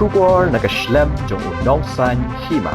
Shubor na Khlem jong unong san Hima.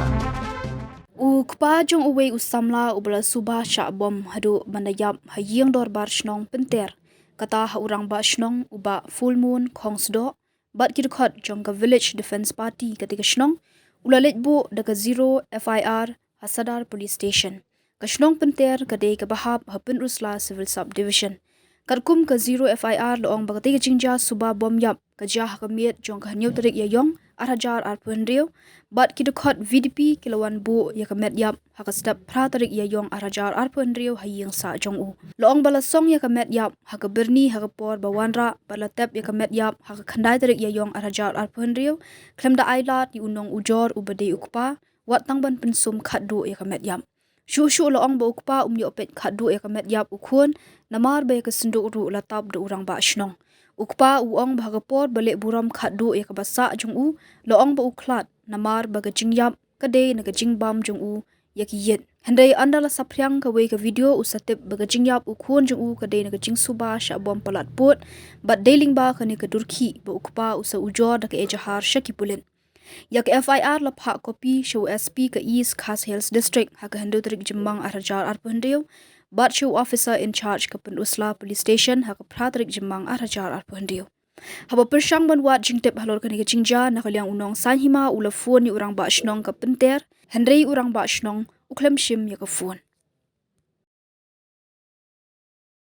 Ukpa jong Uwei Samla ubala Suba sha bom hadu bandayap hayeng dor bar shnong Pynter kata ha urang ba shnong uba full moon khongsdo bat kirkhot jong ka village defense party katika shnong ulalet bu daga 0 FIR Hasadar police station ka shnong Pynter kade ka bahab hapin rusla civil subdivision karkum ka 0 FIR loong bagate ka jingja Suba bom yap ka jah ka miet jong ka new tarik yayong arhajar arpunrio bat kidukot VDP kilawan bu ya kamet yap hakastap pratarik yayong arhajar arpunrio hayeng sa jong u loong balasong ya kamet yap hakaberni hakapor bawanra balatep ya kamet yap hakakhandai tarik yayong arhajar arpunrio Khlem da ailat di unong ujor ubade ukpa wat tangban pensum khaddu ya kamet yap shu loong ba ukpa umyo pet khaddu ya kamet yap ukhun namar ba ka sinduk ru latap du urang ba shnong ukpa uong bhagapor balik buram khaddu ya kabasa jong u loong ba uklat namar baga jingyap kade naga jingbam jong u yakiyet handai andala sapryang ka we ka video usatip baga jingyap ukhon jong u kade naga jingsuba sha bom palat pot bat deling ba kane ka durki ba ukpa usa ujor da ka ejahar shakipulin yak FIR la pha copy show SP ka East Khas Hills District ha ka hando trik jimmang arhajar arpundeu bat show officer in charge ka Usla police station ha ka pratrik jimmang arhajar arpundeu Haba Pyrshang banwat jingtep halor kani ka jingja nakaliang unong san Hima ula phone ni urang ba shnong ka Pynter Henry urang ba shnong Khlem Shim ya ka phone